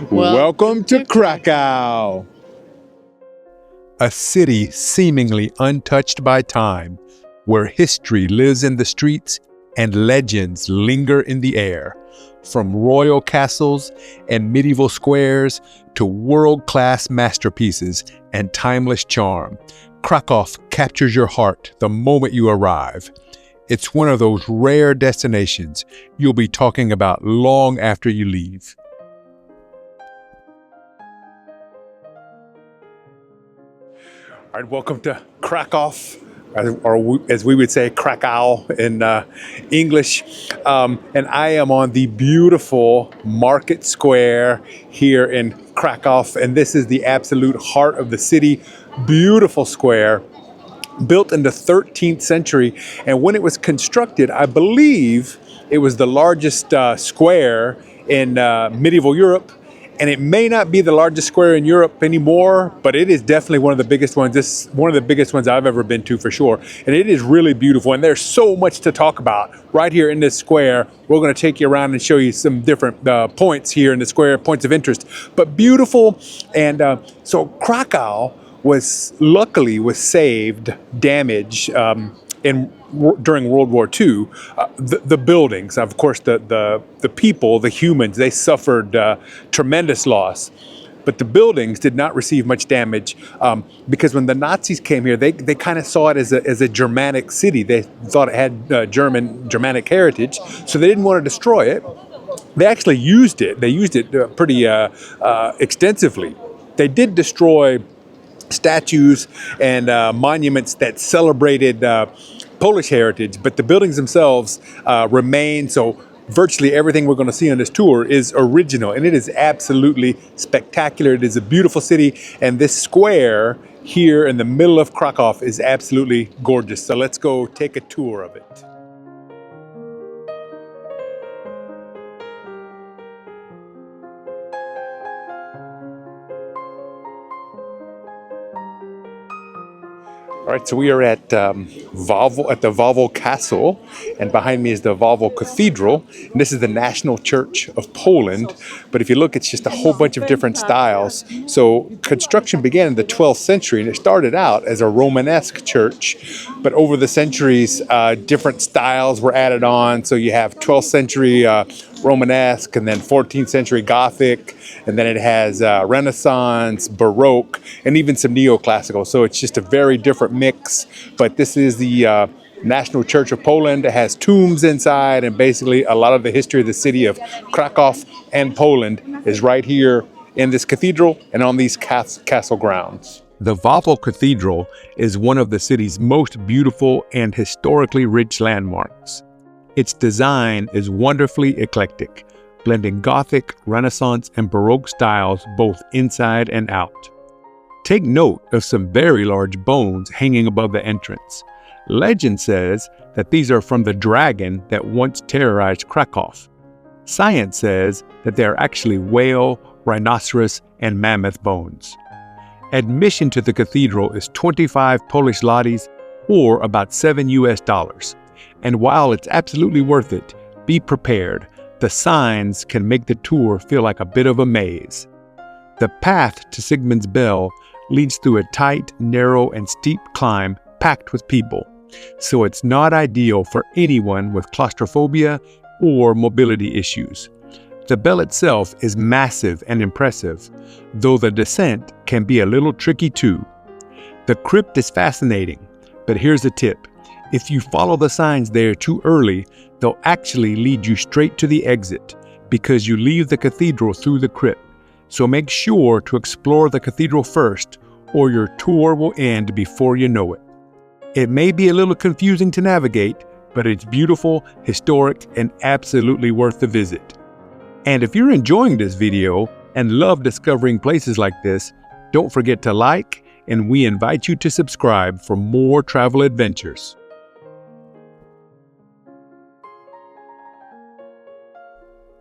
Welcome to Krakow! A city seemingly untouched by time, where history lives in the streets and legends linger in the air. From royal castles and medieval squares to world-class masterpieces and timeless charm, Krakow captures your heart the moment you arrive. It's one of those rare destinations you'll be talking about long after you leave. All right, welcome to Krakow, or as we would say, Krakow in English. And I am on the beautiful market square here in Krakow. And this is the absolute heart of the city. Beautiful square, built in the 13th century. And when it was constructed, I believe it was the largest square in medieval Europe. And it may not be the largest square in Europe anymore, but it is definitely one of the biggest ones. This is one of the biggest ones I've ever been to for sure. And it is really beautiful. And there's so much to talk about right here in this square. We're going to take you around and show you some different points here in the square, points of interest. But beautiful. And so Krakow was saved damage during World War II. The buildings, of course, the people, the humans, they suffered tremendous loss. But the buildings did not receive much damage because when the Nazis came here, they kind of saw it as a Germanic city. They thought it had Germanic heritage, so they didn't want to destroy it. They actually used it. They used it pretty extensively. They did destroy statues and monuments that celebrated Polish heritage, but the buildings themselves remain. So virtually everything we're going to see on this tour is original, and it is absolutely spectacular. It is a beautiful city, and this square here in the middle of Krakow is absolutely gorgeous. So let's go take a tour of it. All right, so we are at the Wawel Castle, and behind me is the Wawel Cathedral. And this is the National Church of Poland. But if you look, it's just a whole bunch of different styles. So construction began in the 12th century, and it started out as a Romanesque church. But over the centuries, different styles were added on. So you have 12th century Romanesque, and then 14th century Gothic, and then it has Renaissance, Baroque, and even some neoclassical. So it's just a very different mix. But this is the National Church of Poland. It has tombs inside, and basically a lot of the history of the city of Krakow and Poland is right here in this cathedral and on these castle grounds. The Wawel Cathedral is one of the city's most beautiful and historically rich landmarks. Its design is wonderfully eclectic, blending Gothic, Renaissance, and Baroque styles both inside and out. Take note of some very large bones hanging above the entrance. Legend says that these are from the dragon that once terrorized Krakow. Science says that they are actually whale, rhinoceros, and mammoth bones. Admission to the cathedral is 25 Polish zlotys, or about $7 US. And while it's absolutely worth it, be prepared. The signs can make the tour feel like a bit of a maze. The path to Sigmund's Bell leads through a tight, narrow, and steep climb packed with people. So it's not ideal for anyone with claustrophobia or mobility issues. The bell itself is massive and impressive, though the descent can be a little tricky too. The crypt is fascinating, but here's a tip. If you follow the signs there too early, they'll actually lead you straight to the exit because you leave the cathedral through the crypt. So make sure to explore the cathedral first, or your tour will end before you know it. It may be a little confusing to navigate, but it's beautiful, historic, and absolutely worth the visit. And if you're enjoying this video and love discovering places like this, don't forget to like, and we invite you to subscribe for more travel adventures.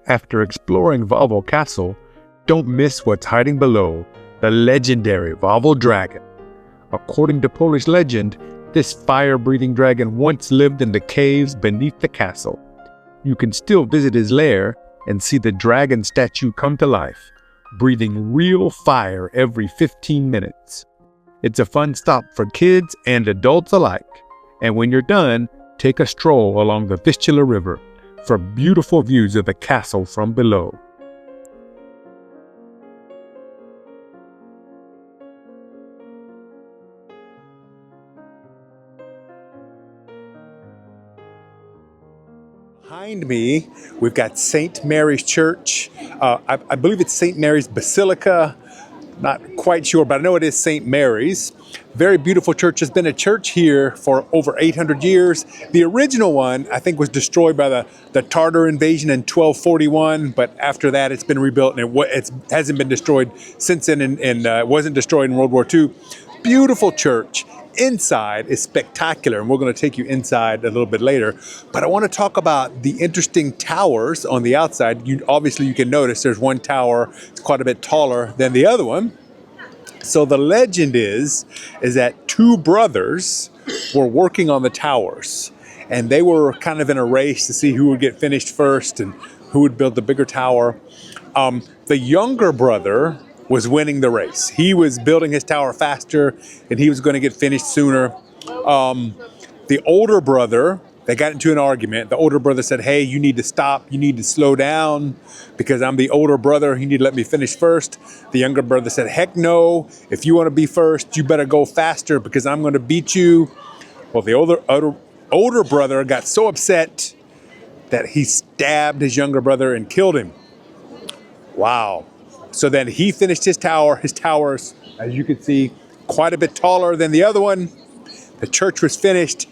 After exploring Wawel Castle, don't miss what's hiding below, the legendary Wawel Dragon. According to Polish legend, this fire-breathing dragon once lived in the caves beneath the castle. You can still visit his lair and see the dragon statue come to life, breathing real fire every 15 minutes. It's a fun stop for kids and adults alike. And when you're done, take a stroll along the Vistula River for beautiful views of the castle from below. Behind me, we've got St. Mary's Church. I believe it's St. Mary's Basilica. Not quite sure, but I know it is St. Mary's. Very beautiful church. There's been a church here for over 800 years. The original one, I think, was destroyed by the Tartar invasion in 1241, but after that it's been rebuilt, and it hasn't been destroyed since then, and it wasn't destroyed in World War II. Beautiful church. Inside is spectacular, and we're going to take you inside a little bit later. But I want to talk about the interesting towers on the outside. Obviously, you can notice there's one tower. It's quite a bit taller than the other one. So the legend is that two brothers were working on the towers, and they were kind of in a race to see who would get finished first and who would build the bigger tower. The younger brother was winning the race. He was building his tower faster, and he was going to get finished sooner. The older brother, they got into an argument. The older brother said, "Hey, you need to stop. You need to slow down because I'm the older brother. You need to let me finish first." The younger brother said, "Heck no. If you want to be first, you better go faster because I'm going to beat you." Well, the older brother got so upset that he stabbed his younger brother and killed him. Wow. So then he finished his tower. His tower's, as you can see, quite a bit taller than the other one. The church was finished.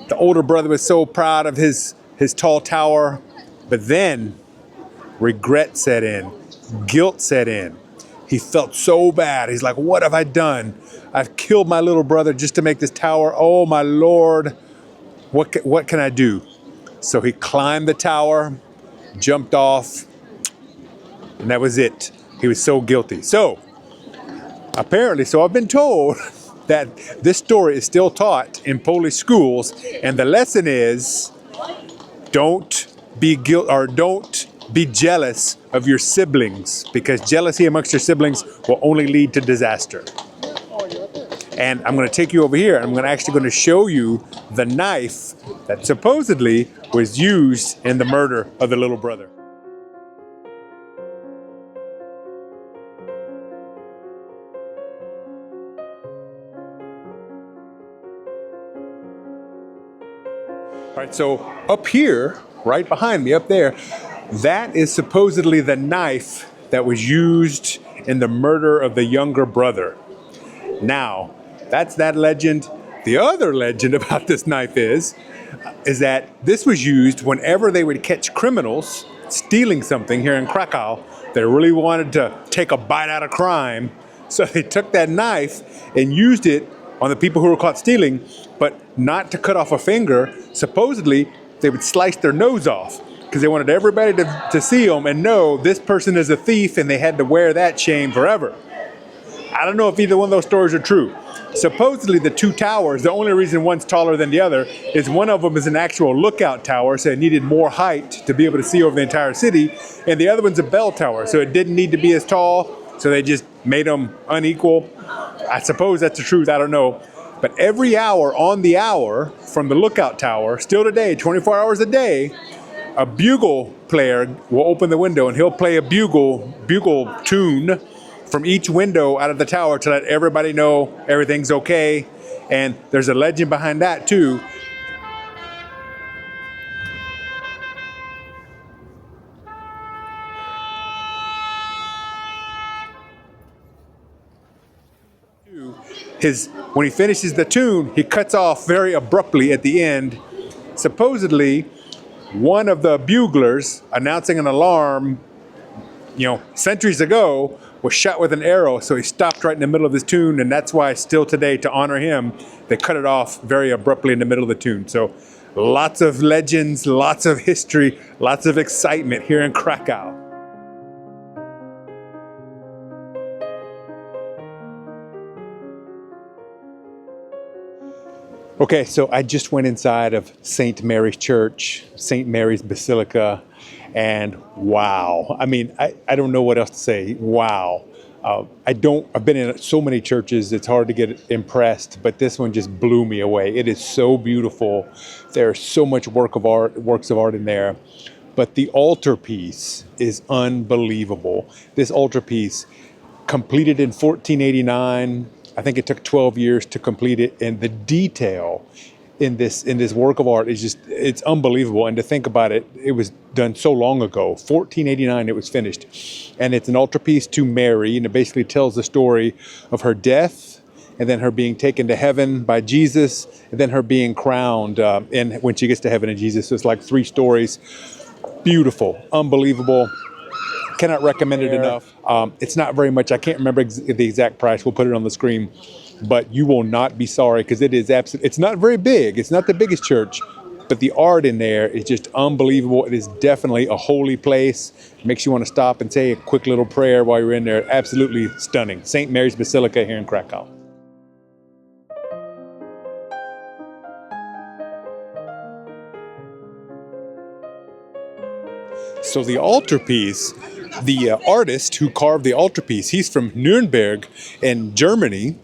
The older brother was so proud of his tall tower. But then regret set in. Guilt set in. He felt so bad. He's like, what have I done? I've killed my little brother just to make this tower. Oh, my Lord. What can I do? So he climbed the tower, jumped off, and that was it. He was so guilty. So apparently, I've been told that this story is still taught in Polish schools, and the lesson is don't be jealous of your siblings, because jealousy amongst your siblings will only lead to disaster. And I'm going to take you over here, and I'm actually going to show you the knife that supposedly was used in the murder of the little brother. All right, so up here, right behind me, up there, that is supposedly the knife that was used in the murder of the younger brother. Now, that's that legend. The other legend about this knife is that this was used whenever they would catch criminals stealing something here in Krakow. They really wanted to take a bite out of crime, so they took that knife and used it on the people who were caught stealing, but not to cut off a finger. Supposedly, they would slice their nose off because they wanted everybody to see them and know this person is a thief, and they had to wear that shame forever. I don't know if either one of those stories are true. Supposedly, the two towers, the only reason one's taller than the other is one of them is an actual lookout tower, so it needed more height to be able to see over the entire city, and the other one's a bell tower, so it didn't need to be as tall, so they just made them unequal. I suppose that's the truth, I don't know. But every hour on the hour from the lookout tower, still today, 24 hours a day, a bugle player will open the window and he'll play a bugle tune from each window out of the tower to let everybody know everything's okay. And there's a legend behind that too. When he finishes the tune, he cuts off very abruptly at the end. Supposedly, one of the buglers announcing an alarm, centuries ago, was shot with an arrow, so he stopped right in the middle of his tune, and that's why still today, to honor him, they cut it off very abruptly in the middle of the tune. So lots of legends, lots of history, lots of excitement here in Krakow. Okay, so I just went inside of St. Mary's Church, St. Mary's Basilica, And wow, I mean, I don't know what else to say. Wow. I've been in so many churches, it's hard to get impressed, but this one just blew me away. It is so beautiful. There's so much works of art in there. But the altarpiece is unbelievable. This altarpiece, completed in 1489, I think it took 12 years to complete it, and the detail in this work of art is just, it's unbelievable. And to think about it, it was done so long ago, 1489 it was finished. And it's an altarpiece to Mary, and it basically tells the story of her death, and then her being taken to heaven by Jesus, and then her being crowned and when she gets to heaven in Jesus. So it's like 3 stories. Beautiful, unbelievable. Cannot recommend it enough. It's not very much. I can't remember the exact price. We'll put it on the screen. But you will not be sorry, because it is absolutely, it's not very big. It's not the biggest church, but the art in there is just unbelievable. It is definitely a holy place. It makes you want to stop and say a quick little prayer while you're in there. Absolutely stunning. St. Mary's Basilica here in Krakow. So the altarpiece, the artist who carved the altarpiece, he's from Nuremberg in Germany.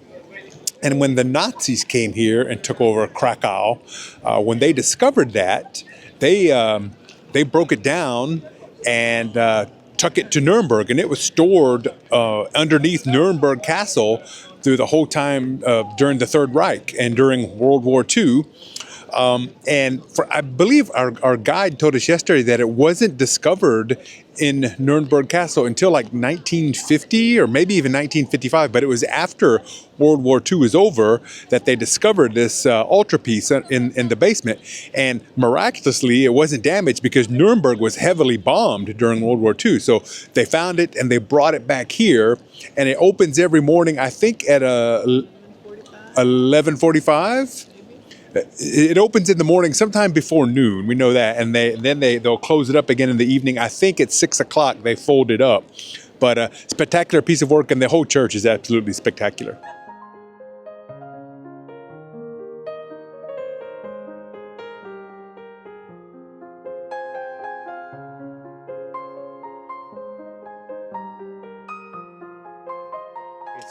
And when the Nazis came here and took over Krakow, when they discovered that, they broke it down and took it to Nuremberg, and it was stored underneath Nuremberg Castle through the whole time during the Third Reich and during World War II. And I believe our guide told us yesterday that it wasn't discovered in Nuremberg Castle until like 1950 or maybe even 1955, but it was after World War II was over that they discovered this altarpiece in the basement. And miraculously, it wasn't damaged because Nuremberg was heavily bombed during World War II. So they found it and they brought it back here, and it opens every morning, I think at 11:45. It opens in the morning sometime before noon. We know that. And they'll close it up again in the evening. I think at 6 o'clock they fold it up. But a spectacular piece of work, and the whole church is absolutely spectacular.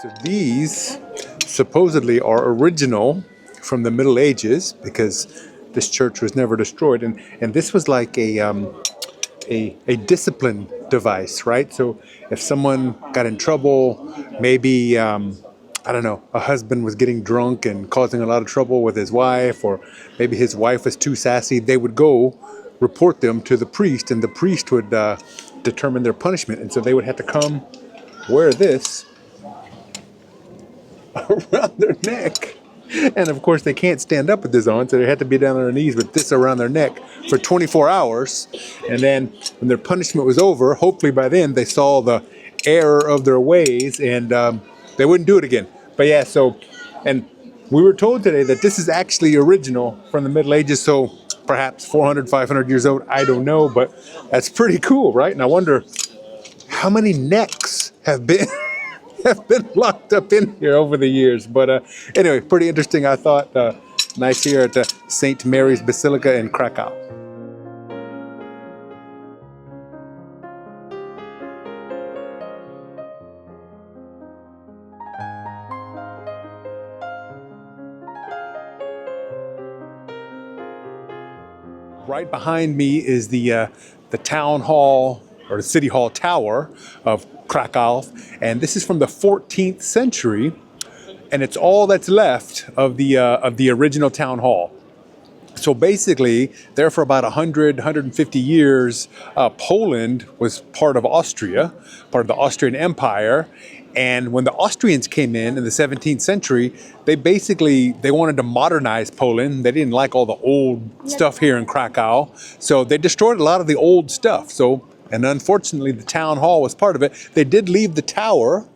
So these supposedly are original from the Middle Ages, because this church was never destroyed, and this was like a discipline device, right? So if someone got in trouble, maybe I don't know, a husband was getting drunk and causing a lot of trouble with his wife, or maybe his wife was too sassy, they would go report them to the priest, and the priest would determine their punishment. And so they would have to come wear this around their neck. And of course, they can't stand up with this on, so they had to be down on their knees with this around their neck for 24 hours. And then when their punishment was over, hopefully by then they saw the error of their ways, and they wouldn't do it again. But yeah, so, and we were told today that this is actually original from the Middle Ages, so perhaps 400, 500 years old, I don't know, but that's pretty cool, right? And I wonder how many necks have been locked up in here over the years. But anyway, pretty interesting, I thought. Nice here at the St. Mary's Basilica in Krakow. Right behind me is the town hall, or the city hall tower of Krakow, and this is from the 14th century, and it's all that's left of the original town hall. So basically, there for about 150 years, Poland was part of Austria, part of the Austrian Empire. And when the Austrians came in the 17th century, they wanted to modernize Poland. They didn't like all the old stuff here in Krakow, so they destroyed a lot of the old stuff. And unfortunately, the town hall was part of it. They did leave the tower.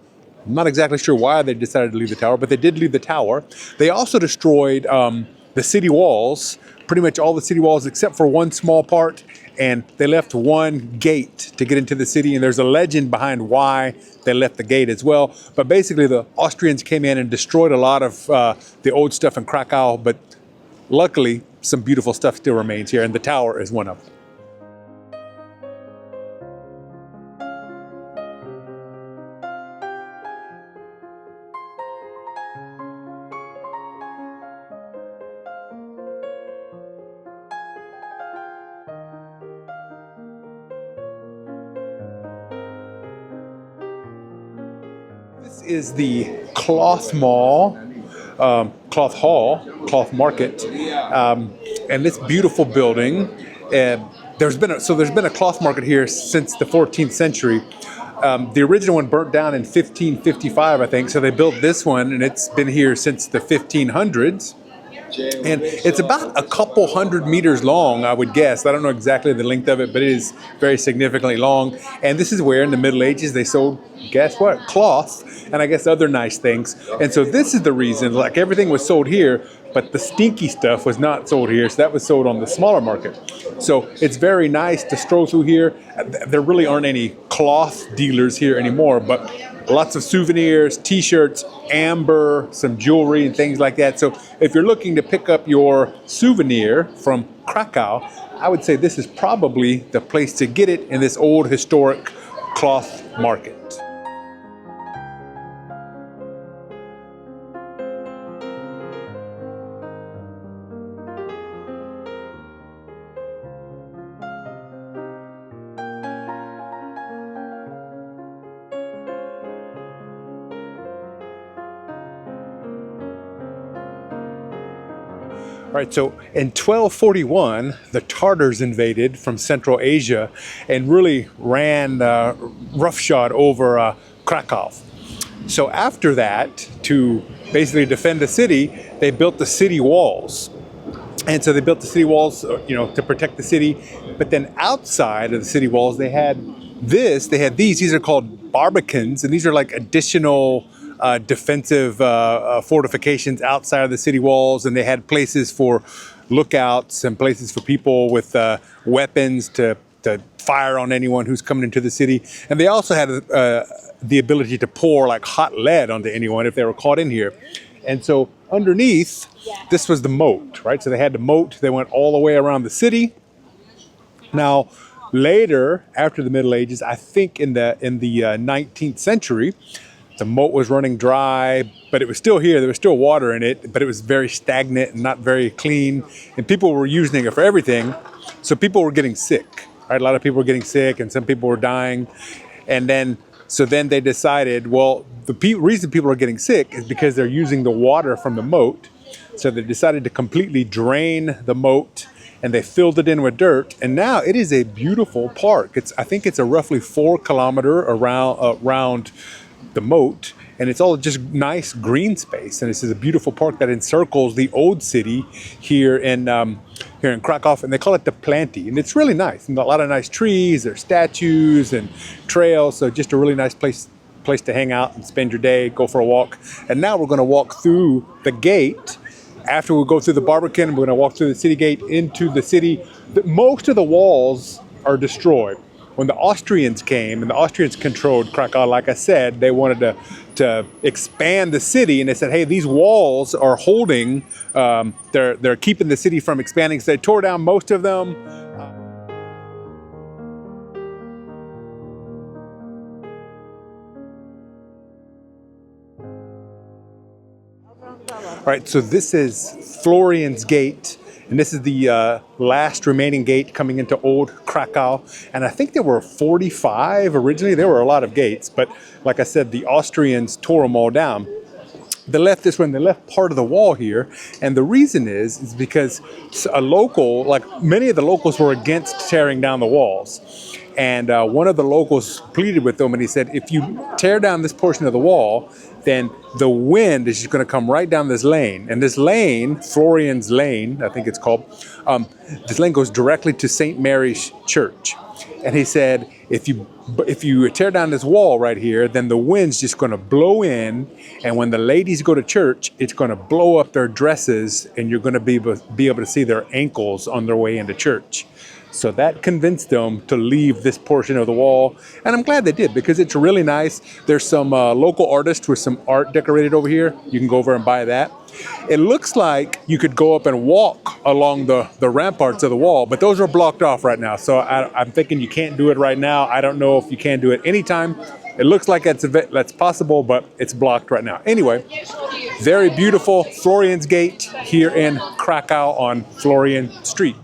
I'm not exactly sure why they decided to leave the tower, but they did leave the tower. They also destroyed the city walls, pretty much all the city walls except for one small part, and they left one gate to get into the city, and there's a legend behind why they left the gate as well. But basically, the Austrians came in and destroyed a lot of the old stuff in Krakow, but luckily, some beautiful stuff still remains here, and the tower is one of them. This is the cloth mall, cloth hall, cloth market, and this beautiful building. There's been a cloth market here since the 14th century. The original one burnt down in 1555, I think. So they built this one, and it's been here since the 1500s. And it's about a couple hundred meters long, I would guess. I don't know exactly the length of it, but it is very significantly long. And this is where in the Middle Ages they sold, guess what, cloth, and I guess other nice things. And so this is the reason, like everything was sold here, but the stinky stuff was not sold here. So that was sold on the smaller market. So it's very nice to stroll through here. There really aren't any cloth dealers here anymore, but lots of souvenirs, t-shirts, amber, some jewelry and things like that. So if you're looking to pick up your souvenir from Krakow, I would say this is probably the place to get it in this old historic cloth market. All right, so in 1241, the Tartars invaded from Central Asia and really ran roughshod over Krakow. So after that, to basically defend the city, they built the city walls. And so they built the city walls, to protect the city. But then outside of the city walls, they had these are called barbicans, and these are like additional defensive fortifications outside of the city walls, and they had places for lookouts and places for people with weapons to fire on anyone who's coming into the city. And they also had the ability to pour like hot lead onto anyone if they were caught in here. And so underneath, this was the moat, right? So they had the moat. They went all the way around the city. Now, later, after the Middle Ages, I think in the 19th century, the moat was running dry, but it was still here. There was still water in it, but it was very stagnant and not very clean. And people were using it for everything. So people were getting sick, right? A lot of people were getting sick and some people were dying. And then they decided, well, the reason people are getting sick is because they're using the water from the moat. So they decided to completely drain the moat and they filled it in with dirt. And now it is a beautiful park. I think it's a roughly 4 kilometer around the moat, and it's all just nice green space. And this is a beautiful park that encircles the old city here in Krakow, and they call it the Planty, and it's really nice. And a lot of nice trees, there's statues and trails, so just a really nice place to hang out and spend your day, go for a walk. And now we're going to walk through the gate. After we go through the Barbican, we're going to walk through the city gate into the city. Most of the walls are destroyed. When the Austrians came, and the Austrians controlled Krakow, like I said, they wanted to expand the city, and they said, hey, these walls are holding, they're keeping the city from expanding, so they tore down most of them. All right, so this is Florian's Gate, and this is the last remaining gate coming into Old Krakow. And I think there were 45 originally. There were a lot of gates, but like I said, the Austrians tore them all down. They left part of the wall here, and the reason is because many of the locals were against tearing down the walls. And one of the locals pleaded with them, and he said, if you tear down this portion of the wall, then the wind is just going to come right down this lane. And this lane, Florian's Lane, I think it's called, this lane goes directly to St. Mary's Church. And he said, if you tear down this wall right here, then the wind's just going to blow in, and when the ladies go to church, it's going to blow up their dresses, and you're going to be able to see their ankles on their way into church. So that convinced them to leave this portion of the wall. And I'm glad they did, because it's really nice. There's some local artists with some art decorated over here. You can go over and buy that. It looks like you could go up and walk along the ramparts of the wall, but those are blocked off right now. So I'm thinking you can't do it right now. I don't know if you can do it anytime. It looks like that's possible, but it's blocked right now. Anyway, very beautiful Florian's Gate here in Krakow on Florian Street.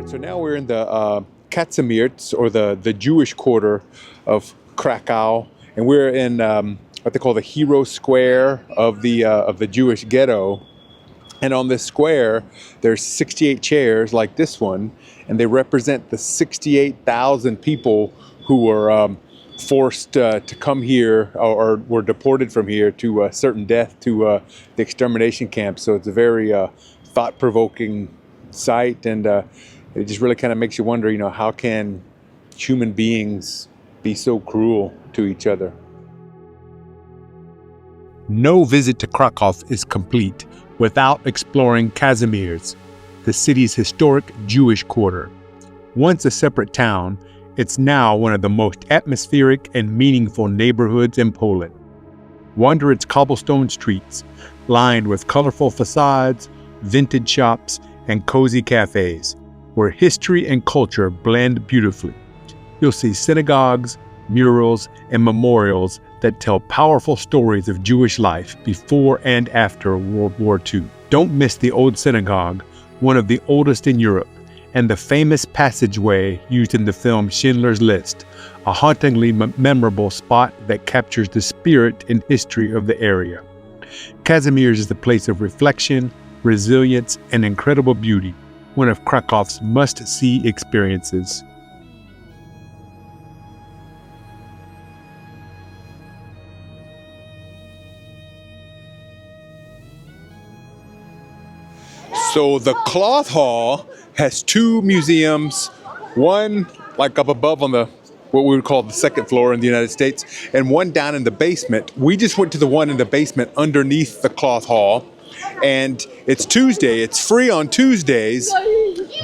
So now we're in the Kazimierz, or the Jewish quarter of Krakow, and we're in what they call the hero square of the Jewish ghetto. And on this square, there's 68 chairs like this one, and they represent the 68,000 people who were forced to come here or were deported from here to certain death to the extermination camp. So it's a very thought-provoking sight, and it just really kind of makes you wonder, how can human beings be so cruel to each other? No visit to Krakow is complete without exploring Kazimierz, the city's historic Jewish quarter. Once a separate town, it's now one of the most atmospheric and meaningful neighborhoods in Poland. Wander its cobblestone streets, lined with colorful facades, vintage shops, and cozy cafes, where history and culture blend beautifully. You'll see synagogues, murals, and memorials that tell powerful stories of Jewish life before and after World War II. Don't miss the Old Synagogue, one of the oldest in Europe, and the famous passageway used in the film Schindler's List, a hauntingly memorable spot that captures the spirit and history of the area. Kazimierz is a place of reflection, resilience, and incredible beauty, one of Krakow's must-see experiences. So the Cloth Hall has two museums, one like up above on what we would call the second floor in the United States, and one down in the basement. We just went to the one in the basement underneath the Cloth Hall, and it's Tuesday. It's free on Tuesdays,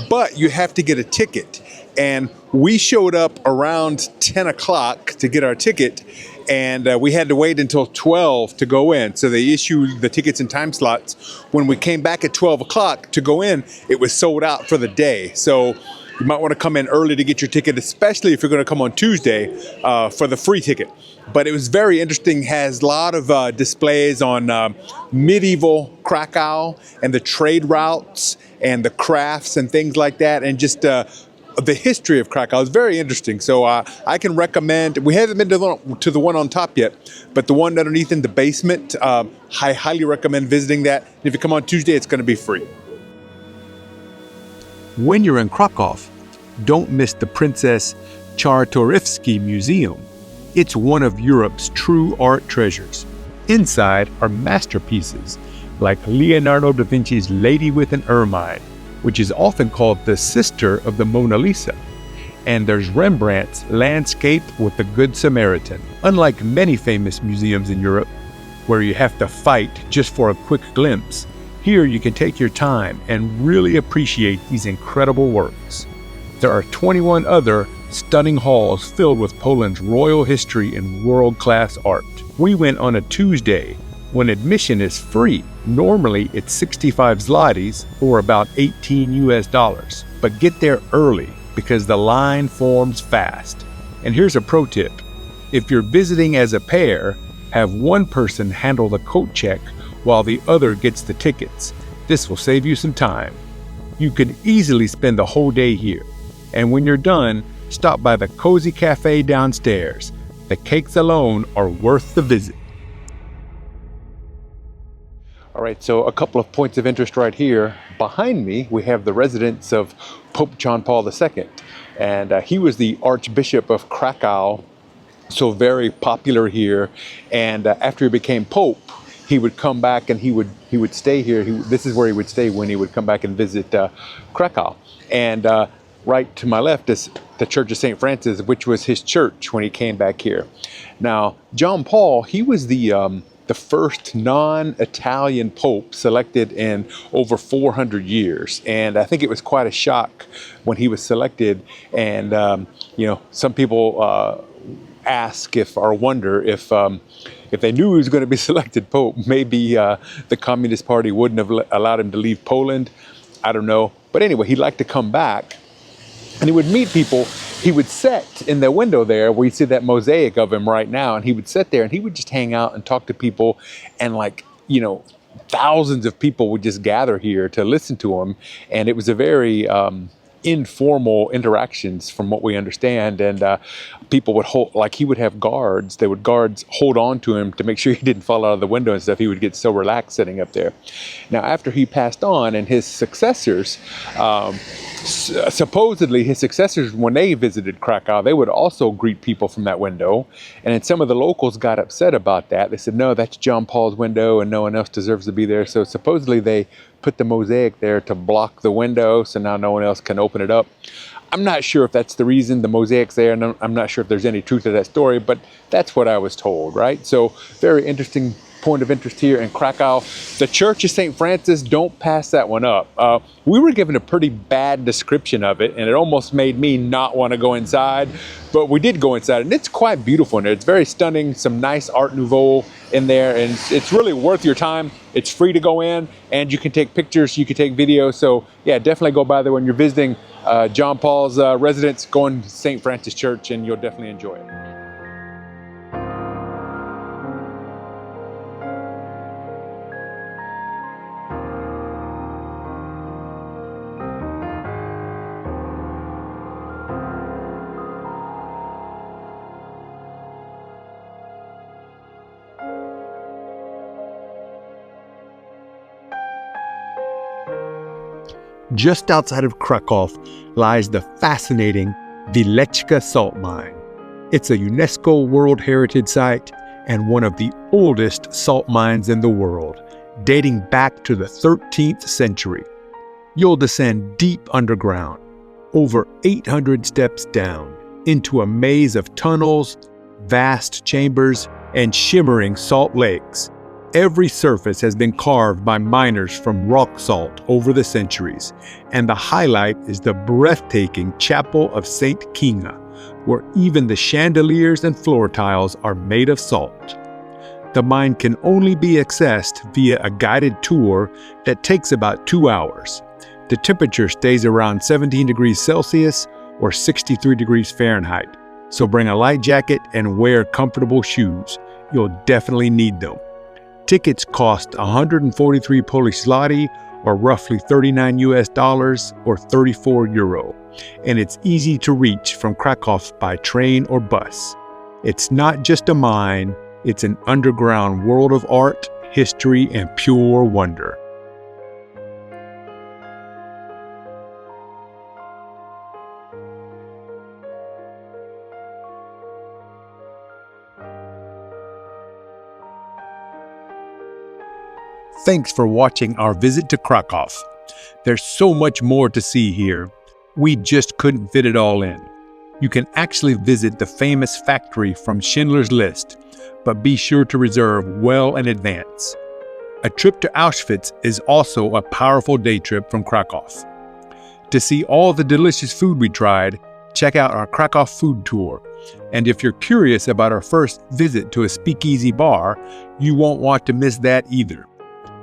but you have to get a ticket. And we showed up around 10 o'clock to get our ticket, and we had to wait until 12 to go in. So they issued the tickets in time slots. When we came back at 12 o'clock to go in, it was sold out for the day. So you might want to come in early to get your ticket, especially if you're going to come on Tuesday for the free ticket. But it was very interesting, has a lot of displays on medieval Krakow and the trade routes and the crafts and things like that, and just the history of Krakow. Is very interesting. So I can recommend, we haven't been to the one on top yet, but the one underneath in the basement, I highly recommend visiting that. If you come on Tuesday, it's going to be free. When you're in Krakow, don't miss the Princess Czartoryski Museum. It's one of Europe's true art treasures. Inside are masterpieces like Leonardo da Vinci's Lady with an Ermine, which is often called the sister of the Mona Lisa. And there's Rembrandt's Landscape with the Good Samaritan. Unlike many famous museums in Europe, where you have to fight just for a quick glimpse, here you can take your time and really appreciate these incredible works. There are 21 other stunning halls filled with Poland's royal history and world-class art. We went on a Tuesday when admission is free. Normally it's 65 zlotys, or about $18. But get there early because the line forms fast. And here's a pro tip. If you're visiting as a pair, have one person handle the coat check while the other gets the tickets. This will save you some time. You can easily spend the whole day here. And when you're done, stop by the cozy cafe downstairs. The cakes alone are worth the visit. All right, so a couple of points of interest right here. Behind me, we have the residence of Pope John Paul II. And he was the Archbishop of Krakow, so very popular here. And after he became Pope, he would come back and he would stay here. This is where he would stay when he would come back and visit Krakow. And right to my left is the Church of St. Francis, which was his church when he came back here. Now, John Paul, he was the first non-Italian pope selected in over 400 years. And I think it was quite a shock when he was selected. And, some people ask or wonder if they knew he was going to be selected pope, maybe the Communist Party wouldn't have allowed him to leave Poland. I don't know. But anyway, he'd like to come back. And he would meet people. He would sit in the window there where you see that mosaic of him right now. And he would sit there and he would just hang out and talk to people. And thousands of people would just gather here to listen to him. And it was a very informal interactions from what we understand. And people would hold, like he would have guards, guards hold on to him to make sure he didn't fall out of the window and stuff. He would get so relaxed sitting up there. Now, after he passed on, and his successors, supposedly his successors, when they visited Krakow, they would also greet people from that window. And then some of the locals got upset about that. They said, no, that's John Paul's window and no one else deserves to be there. So supposedly they put the mosaic there to block the window, so now no one else can open it up. I'm not sure if that's the reason the mosaic's there, and I'm not sure if there's any truth to that story, but that's what I was told, right? So very interesting point of interest here in Krakow. The Church of St. Francis, don't pass that one up. We were given a pretty bad description of it, and it almost made me not want to go inside, but we did go inside, and it's quite beautiful in there. It's very stunning, some nice Art Nouveau in there, and it's really worth your time. It's free to go in, and you can take pictures, you can take videos, so yeah, definitely go by there when you're visiting John Paul's residence. Go to St. Francis Church, and you'll definitely enjoy it. Just outside of Krakow lies the fascinating Wieliczka Salt Mine. It's a UNESCO World Heritage Site and one of the oldest salt mines in the world, dating back to the 13th century. You'll descend deep underground, over 800 steps down, into a maze of tunnels, vast chambers, and shimmering salt lakes. Every surface has been carved by miners from rock salt over the centuries, and the highlight is the breathtaking Chapel of St. Kinga, where even the chandeliers and floor tiles are made of salt. The mine can only be accessed via a guided tour that takes about 2 hours. The temperature stays around 17 degrees Celsius or 63 degrees Fahrenheit, so bring a light jacket and wear comfortable shoes. You'll definitely need them. Tickets cost 143 Polish zloty, or roughly $39 US or 34 euro, and it's easy to reach from Krakow by train or bus. It's not just a mine, it's an underground world of art, history, and pure wonder. Thanks for watching our visit to Krakow. There's so much more to see here. We just couldn't fit it all in. You can actually visit the famous factory from Schindler's List, but be sure to reserve well in advance. A trip to Auschwitz is also a powerful day trip from Krakow. To see all the delicious food we tried, check out our Krakow food tour. And if you're curious about our first visit to a speakeasy bar, you won't want to miss that either.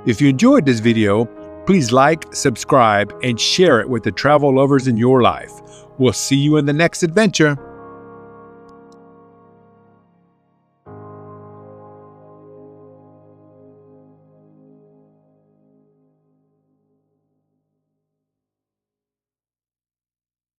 If you enjoyed this video, please like, subscribe, and share it with the travel lovers in your life. We'll see you in the next adventure.